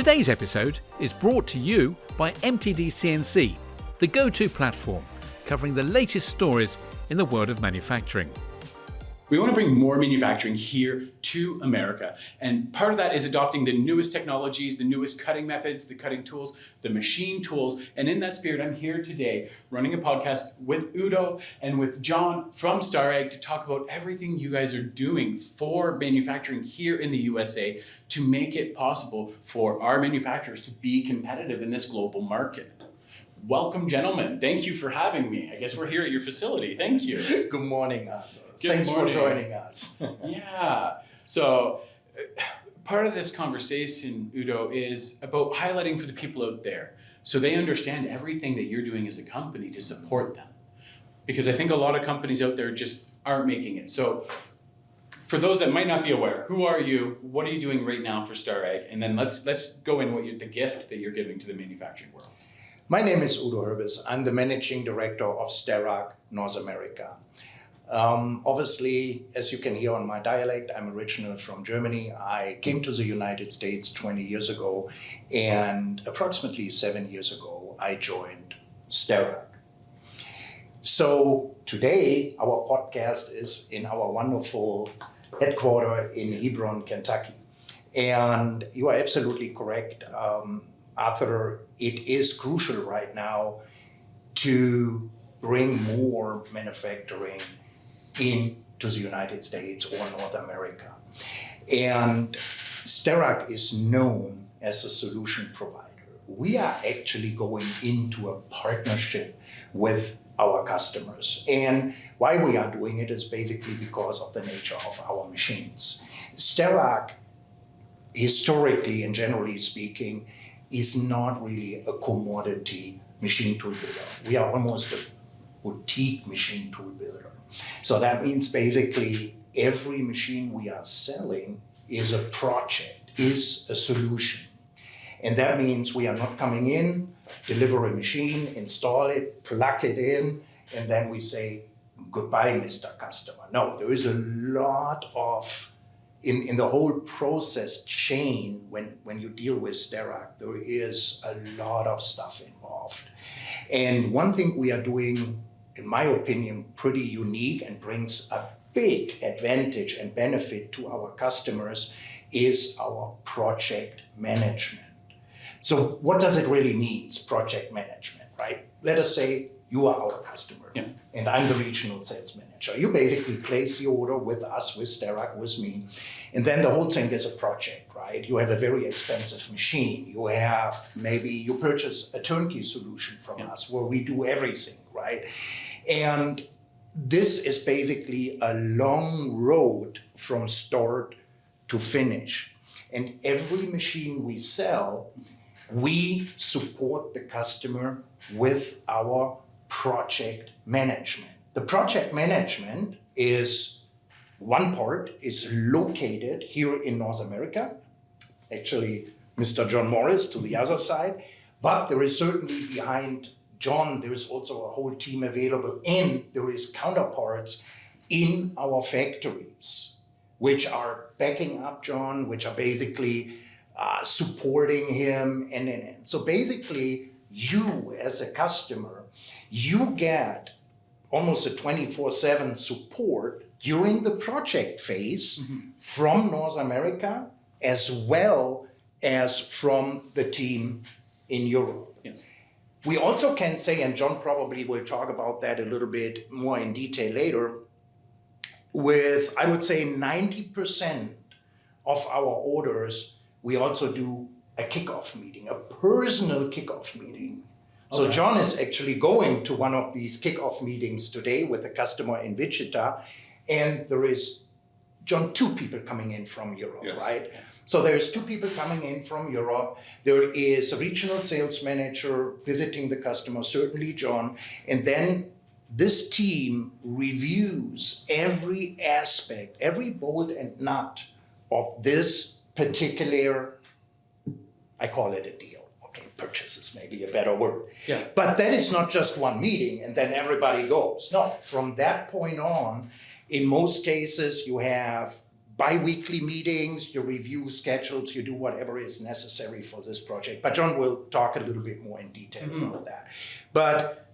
Today's episode is brought to you by MTDCNC, the go-to platform covering the latest stories in the world of manufacturing. We want to bring more manufacturing here to America. And part of that is adopting the newest technologies, the newest cutting methods, the cutting tools, the machine tools. And in that spirit, I'm here today running a podcast with Udo and with John from Starrag to talk about everything you guys are doing for manufacturing here in the USA to make it possible for our manufacturers to be competitive in this global market. Welcome, gentlemen. Thank you for having me. I guess we're here at your facility. Thank you. Good morning, Arthur. Thanks for joining us. Yeah. So part of this conversation, Udo, is about highlighting for the people out there so they understand everything that you're doing as a company to support them. Because I think a lot of companies out there just aren't making it. So for those that might not be aware, who are you? What are you doing right now for Starrag? And then let's go in the gift that you're giving to the manufacturing world. My name is Udo Herbes. I'm the managing director of Starrag North America. Obviously, as you can hear on my dialect, I'm original from Germany. I came to the United States 20 years ago, and approximately 7 years ago, I joined Starrag. So today, our podcast is in our wonderful headquarters in Hebron, Kentucky. And you are absolutely correct. Arthur, it is crucial right now to bring more manufacturing into the United States or North America. And Starrag is known as a solution provider. We are actually going into a partnership with our customers. And why we are doing it is basically because of the nature of our machines. Starrag, historically and generally speaking, is not really a commodity machine tool builder. We are almost a boutique machine tool builder. So that means basically every machine we are selling is a project, is a solution. And that means we are not coming in, deliver a machine, install it, plug it in, and then we say, goodbye, Mr. Customer. No, there is a lot of in the whole process chain, when you deal with Starrag, there is a lot of stuff involved. And one thing we are doing, in my opinion, pretty unique and brings a big advantage and benefit to our customers is our project management. So what does it really mean, project management, right? Let us say you are our customer, and I'm the regional sales manager. You basically place the order with us, with Starrag, with me, and then the whole thing is a project, right? You have a very expensive machine. You purchase a turnkey solution from us where we do everything, right? And this is basically a long road from start to finish. And every machine we sell, we support the customer with our project management. The project management is one part is located here in North America, actually Mr. John Morris to the other side, but there is certainly behind John, there is also a whole team available, and there is counterparts in our factories, which are backing up John, which are basically supporting him. And so basically you as a customer, you get almost a 24/7 support during the project phase from North America as well as from the team in Europe. Yeah. We also can say, and John probably will talk about that a little bit more in detail later, with, I would say, 90% of our orders, we also do a kickoff meeting, a personal kickoff meeting. So John is actually going to one of these kickoff meetings today with a customer in Wichita, and there is, John, 2 people coming in from Europe, right? So there's 2 people coming in from Europe. There is a regional sales manager visiting the customer, certainly John, and then this team reviews every aspect, every bolt and nut of this particular, I call it a deal. Okay, purchase is maybe a better word. Yeah. But that is not just one meeting and then everybody goes. No, from that point on, in most cases, you have bi-weekly meetings, you review schedules, you do whatever is necessary for this project. But John will talk a little bit more in detail about that. But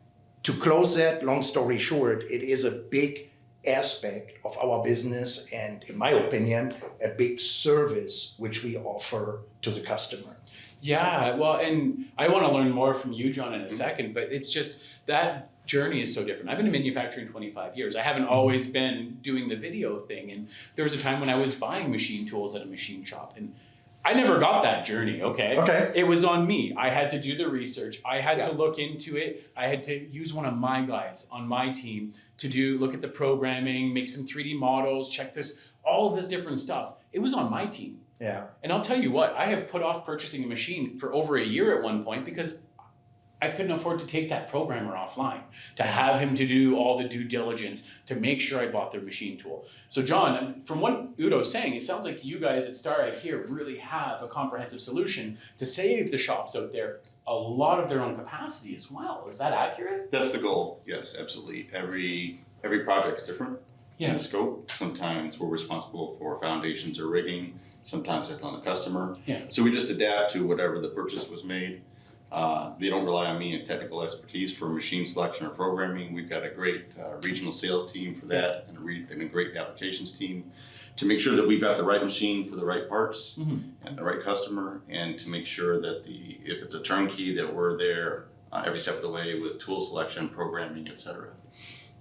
to close that, long story short, it is a big aspect of our business and, in my opinion, a big service which we offer to the customer. Yeah, well, and I want to learn more from you, John, in a second, but it's just that journey is so different. I've been in manufacturing 25 years. I haven't always been doing the video thing. And there was a time when I was buying machine tools at a machine shop, and I never got that journey, okay? It was on me. I had to do the research. I had to look into it. I had to use one of my guys on my team to look at the programming, make some 3D models, check this, all this different stuff. It was on my team. Yeah. And I'll tell you what, I have put off purchasing a machine for over a year at one point because I couldn't afford to take that programmer offline, to have him to do all the due diligence, to make sure I bought their machine tool. So John, from what Udo's saying, it sounds like you guys at Starrag here really have a comprehensive solution to save the shops out there a lot of their own capacity as well. Is that accurate? That's the goal, yes, absolutely. Every project's different in scope. Sometimes we're responsible for foundations or rigging. Sometimes it's on the customer. Yeah. So we just adapt to whatever the purchase was made. They don't rely on me in technical expertise for machine selection or programming. We've got a great regional sales team for that and a great applications team to make sure that we've got the right machine for the right parts and the right customer, and to make sure that if it's a turnkey, that we're there every step of the way with tool selection, programming, etc.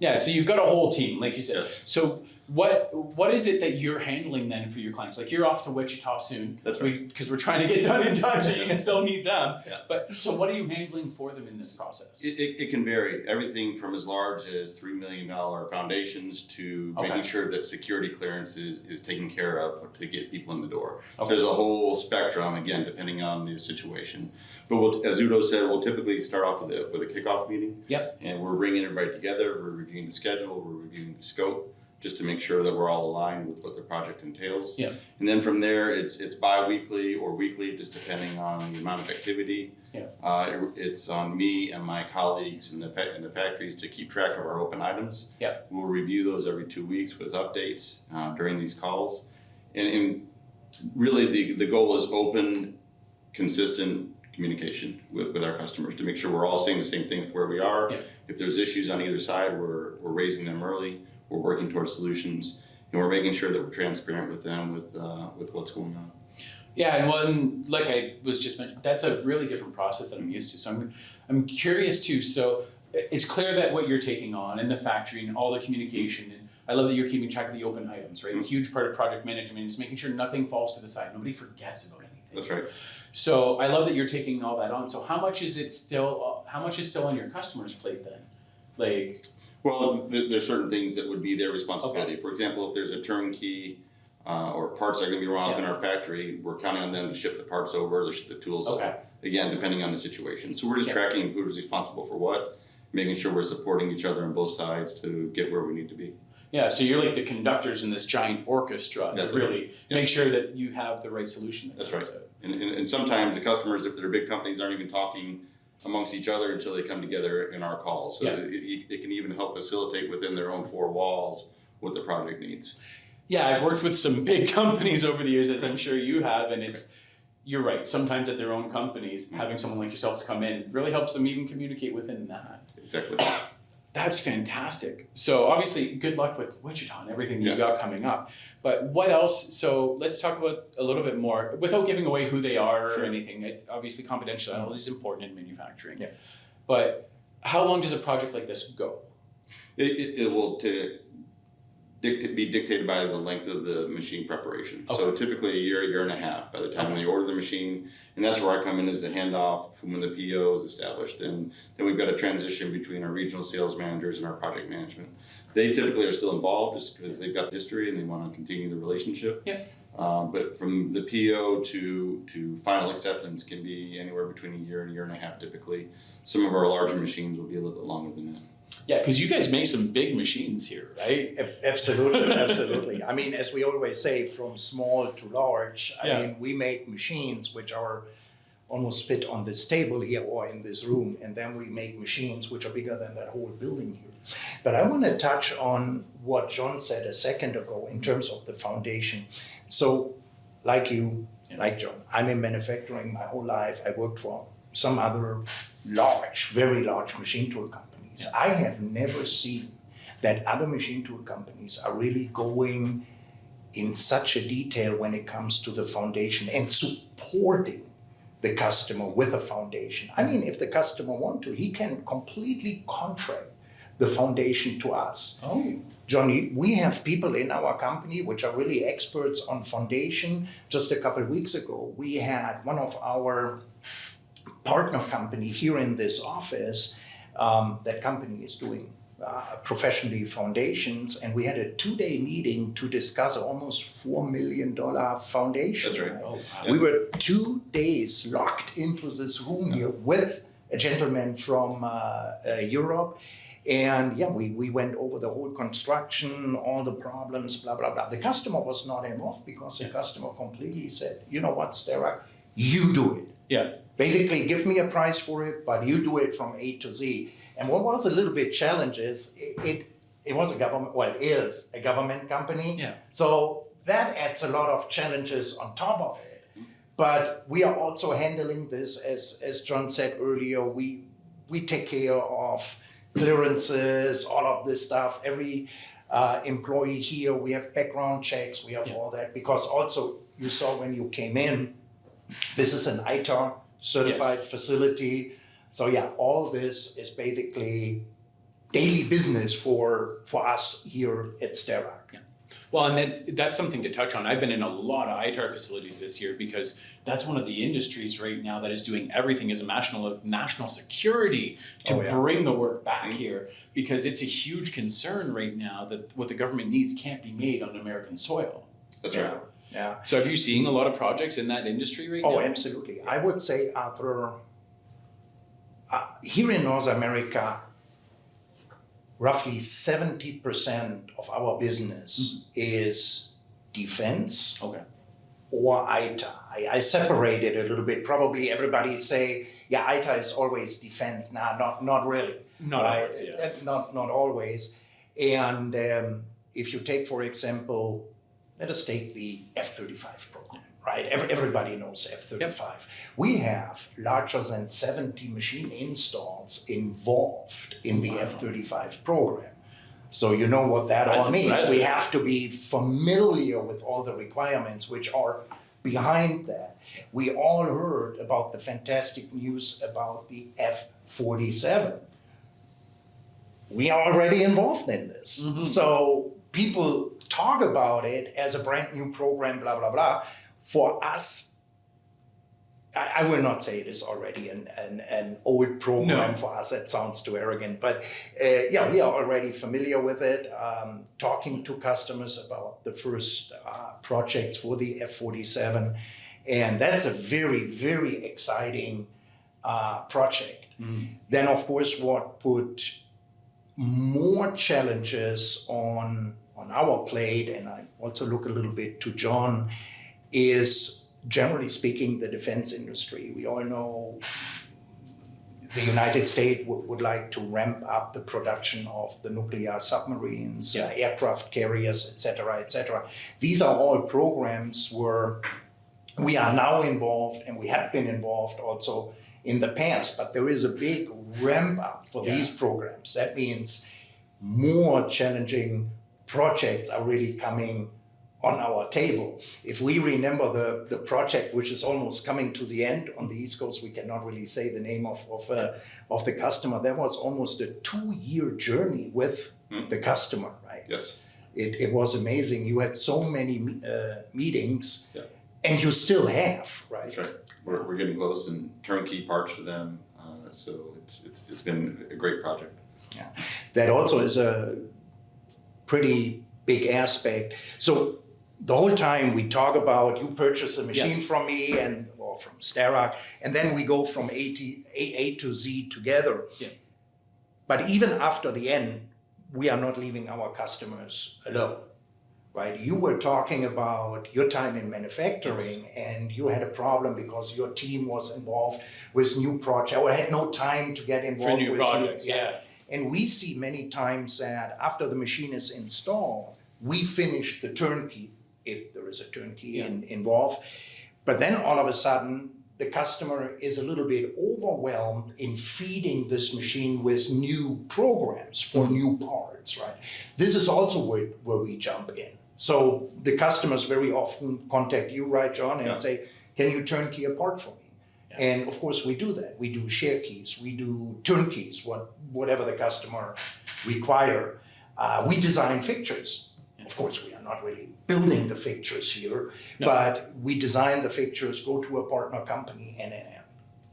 Yeah, so you've got a whole team, like you said. Yes. So what is it that you're handling then for your clients? Like, you're off to Wichita soon. That's right. Because we're trying to get done in time so you can still meet them. Yeah. But so what are you handling for them in this process? It can vary. Everything from as large as $3 million foundations to making sure that security clearance is taken care of to get people in the door. Okay. There's a whole spectrum, again, depending on the situation. But as Udo said, we'll typically start off with a kickoff meeting. Yep. And we're bringing everybody together. We're reviewing the schedule. We're reviewing the scope, just to make sure that we're all aligned with what the project entails. Yeah. And then from there, it's bi-weekly or weekly, just depending on the amount of activity. Yeah. It's on me and my colleagues in the factories to keep track of our open items. Yeah. We'll review those every 2 weeks with updates during these calls. And really the goal is open, consistent communication with our customers to make sure we're all saying the same thing with where we are. Yeah. If there's issues on either side, we're raising them early. We're working towards solutions, and we're making sure that we're transparent with them with what's going on. Yeah, and like I was just mentioning, that's a really different process that I'm used to. So I'm curious too. So it's clear that what you're taking on in the factory and all the communication, and I love that you're keeping track of the open items, right? Mm-hmm. A huge part of project management is making sure nothing falls to the side. Nobody forgets about anything. That's right. So I love that you're taking all that on. So how much is still on your customer's plate then? Like. Well, there's certain things that would be their responsibility. Okay. For example, if there's a turnkey or parts that are going to be wrong in our factory, we're counting on them to ship the parts over, to ship the tools over. Again, depending on the situation. So we're just tracking who's responsible for what, making sure we're supporting each other on both sides to get where we need to be. Yeah, so you're like the conductors in this giant orchestra to really make sure that you have the right solution. That's right. And sometimes the customers, if they're big companies, aren't even talking amongst each other until they come together in our calls. So it can even help facilitate within their own four walls what the project needs. Yeah, I've worked with some big companies over the years, as I'm sure you have, and you're right. Sometimes at their own companies, having someone like yourself to come in really helps them even communicate within that. Exactly. That's fantastic. So obviously, good luck with Wichita and everything that you got coming up. But what else? So let's talk about a little bit more, without giving away who they are or anything. Obviously, confidentiality is important in manufacturing. Yeah. But how long does a project like this go? It will be dictated by the length of the machine preparation. Okay. So typically a year and a half by the time they order the machine. And that's where I come in as the handoff from when the PO is established. And then we've got a transition between our regional sales managers and our project management. They typically are still involved just because they've got the history and they want to continue the relationship. Yeah. But from the PO to final acceptance can be anywhere between a year and a half typically. Some of our larger machines will be a little bit longer than that. Yeah, because you guys make some big machines here, right? Absolutely, absolutely. I mean, as we always say, from small to large, I mean, we make machines which are almost fit on this table here or in this room, and then we make machines which are bigger than that whole building here. But I want to touch on what John said a second ago in terms of the foundation. So like you, like John, I'm in manufacturing my whole life. I worked for some other large, very large machine tool companies. I have never seen that other machine tool companies are really going in such a detail when it comes to the foundation and supporting the customer with a foundation. I mean, if the customer wants to, he can completely contract the foundation to us. Oh. Johnny, we have people in our company which are really experts on foundation. Just a couple of weeks ago, we had one of our partner company here in this office. That company is doing professionally foundations, and we had a 2-day meeting to discuss almost $4 million foundation. That's right. Oh, wow. We were 2 days locked into this room here with a gentleman from Europe. And yeah, we went over the whole construction, all the problems, blah, blah, blah. The customer was not involved because the customer completely said, you know what, Starrag, you do it. Yeah. Basically, give me a price for it, but you do it from A to Z. And what was a little bit challenge is it was a government, well, it is a government company. Yeah. So that adds a lot of challenges on top of it. But we are also handling this, as John said earlier, we take care of clearances, all of this stuff. Every employee here, we have background checks, we have all that. Because also, you saw when you came in, this is an ITAR certified facility. So yeah, all this is basically daily business for us here at Starrag. Yeah. Well, and that's something to touch on. I've been in a lot of ITAR facilities this year because that's one of the industries right now that is doing everything as a national security to bring the work back here, because it's a huge concern right now that what the government needs can't be made on American soil. That's right. Yeah. So have you seen a lot of projects in that industry right now? Oh, absolutely. I would say after here in North America, roughly 70% of our business is defense or ITAR. I separate it a little bit. Probably everybody say, yeah, ITAR is always defense. Nah, not really. Not right? always, yeah. Not always. And if you take, for example, let us take the F-35 program, right? Everybody knows F-35. Yep. We have larger than 70 machine installs involved in the F-35 program. So you know what that all means. Impressive. We have to be familiar with all the requirements which are behind that. We all heard about the fantastic news about the F-47. We are already involved in this. Mm-hmm. So people talk about it as a brand new program, blah, blah, blah. For us, I will not say it is already an old program for us. That sounds too arrogant. But yeah, we are already familiar with it, talking to customers about the first projects for the F-47. And that's a very, very exciting project. Mm. Then, of course, what put more challenges on our plate, and I also look a little bit to John, is generally speaking the defense industry. We all know the United States would like to ramp up the production of the nuclear submarines, aircraft carriers, etc., etc. These are all programs where we are now involved, and we have been involved also in the past, but there is a big ramp up for these programs. That means more challenging projects are really coming on our table. If we remember the project, which is almost coming to the end on the East Coast, we cannot really say the name of the customer. That was almost a 2-year journey with the customer, right? Yes. It was amazing. You had so many meetings, and you still have, right? That's right. We're getting close, and turnkey parts for them. So it's been a great project. Yeah, that also is a pretty big aspect. So the whole time we talk about you purchase a machine from me or from Starrag, and then we go from A to Z together. Yeah. But even after the end, we are not leaving our customers alone. right? You were talking about your time in manufacturing, and you had a problem because your team was involved with new projects or had no time to get involved For new with projects, yeah. And we see many times that after the machine is installed, we finish the turnkey, if there is a turnkey involved. But then all of a sudden, the customer is a little bit overwhelmed in feeding this machine with new programs for new parts, right? This is also where we jump in. So the customers very often contact you, right, John, and say, can you turnkey a part for me? Yeah. And of course we do that. We do share keys, we do turnkeys, whatever the customer require. We design fixtures. Of course, we are not really building the fixtures here, but we design the fixtures, go to a partner company, and.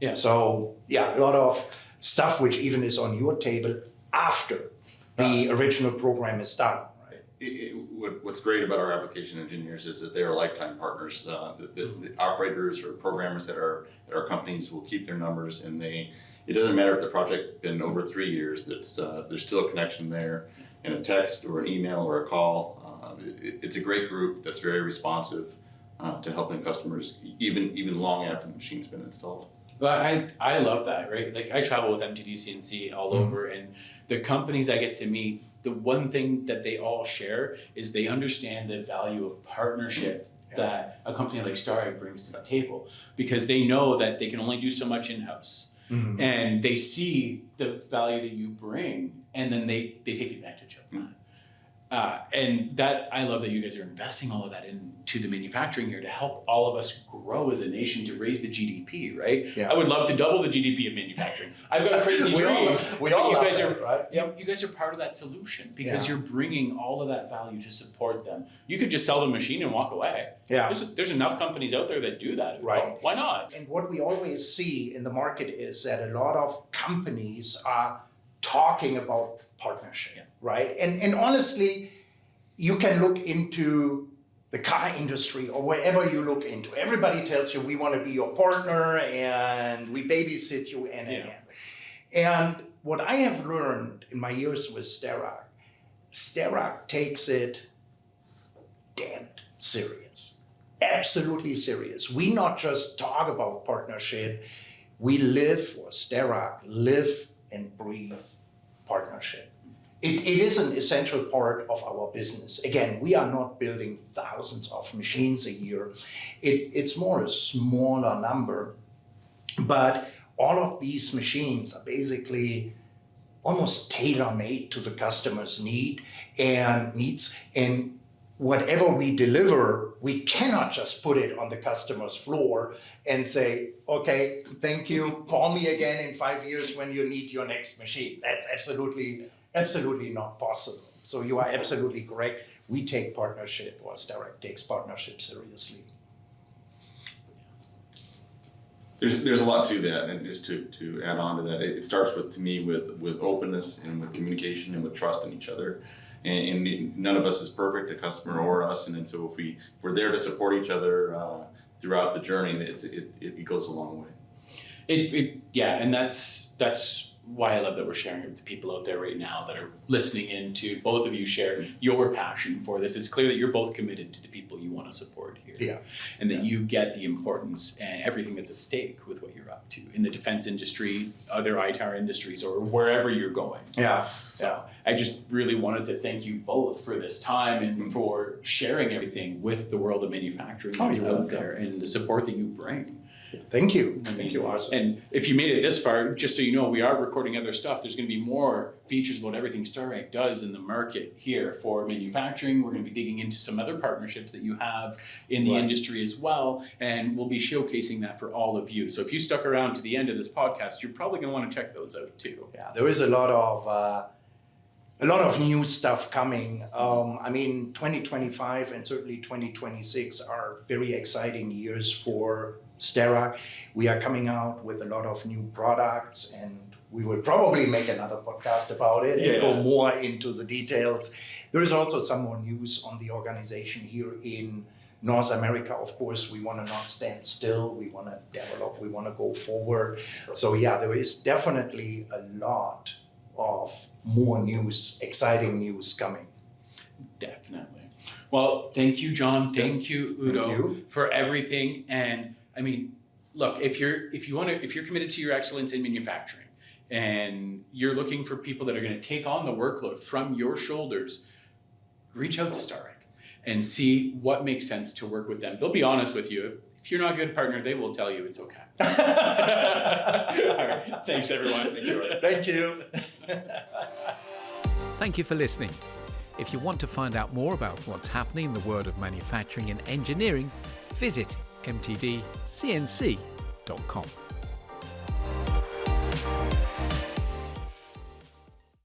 Yeah. So a lot of stuff which even is on your table after the original program is done. What's great about our application engineers is that they are lifetime partners. The operators or programmers that are companies will keep their numbers, and it doesn't matter if the project's been over 3 years. There's still a connection there, and a text or an email or a call. It's a great group that's very responsive to helping customers even long after the machine's been installed. Well, I love that, right? Like I travel with MTDCNC all over, and the companies I get to meet, the one thing that they all share is they understand the value of partnership that a company like Starrag brings to the table, because they know that they can only do so much in-house. And they see the value that you bring, and then they take advantage of that. And that, I love that you guys are investing all of that into the manufacturing here to help all of us grow as a nation to raise the GDP, right? Yeah. I would love to double the GDP of manufacturing. I've got crazy dreams. We all you love guys that, are, right? You guys are part of that solution because you're bringing all of that value to support them. You could just sell the machine and walk away. Yeah. There's enough companies out there that do that. Right. Why not? And what we always see in the market is that a lot of companies are talking about partnership, right? And honestly, you can look into the car industry or wherever you look into. Everybody tells you we want to be your partner and we babysit you and. And what I have learned in my years with Starrag takes it damn serious, absolutely serious. We not just talk about partnership, we live for Starrag, live and breathe partnership. It is an essential part of our business. Again, we are not building thousands of machines a year. It's more a smaller number, but all of these machines are basically almost tailor-made to the customer's needs. And whatever we deliver, we cannot just put it on the customer's floor and say, okay, thank you, call me again in 5 years when you need your next machine. That's absolutely not possible. So you are absolutely correct. We take partnership, or Starrag takes partnership seriously. There's a lot to that, and just to add on to that, it starts with openness and with communication and with trust in each other. And none of us is perfect, the customer or us, and then so if we're there to support each other throughout the journey, it goes a long way. And that's why I love that we're sharing it with the people out there right now that are listening in to both of you share your passion for this. It's clear that you're both committed to the people you want to support here. And that you get the importance and everything that's at stake with what you're up to in the defense industry, other ITAR industries, or wherever you're going. So I just really wanted to thank you both for this time and for sharing everything with the world of manufacturing that's out there and the support that you bring. Thank you. Thank you, Arson. And if you made it this far, just so you know, we are recording other stuff. There's going to be more features about everything Starrag does in the market here for manufacturing. We're going to be digging into some other partnerships that you have in the industry as well, and we'll be showcasing that for all of you. So if you stuck around to the end of this podcast, you're probably going to want to check those out too. Yeah, there is a lot of new stuff coming. 2025 and certainly 2026 are very exciting years for Starrag. We are coming out with a lot of new products, and we will probably make another podcast about it and go more into the details. There is also some more news on the organization here in North America. Of course, we want to not stand still. We want to develop. We want to go forward. So there is definitely a lot of more news, exciting news coming. Definitely. Well, thank you, John. Thank you, Udo, Thank you. for everything. And I mean, look, if you're committed to your excellence in manufacturing and you're looking for people that are going to take on the workload from your shoulders, reach out to Starrag and see what makes sense to work with them. They'll be honest with you. If you're not a good partner, they will tell you it's okay. All right. Thanks, everyone. Thank you. Thank you for listening. If you want to find out more about what's happening in the world of manufacturing and engineering, visit mtdcnc.com.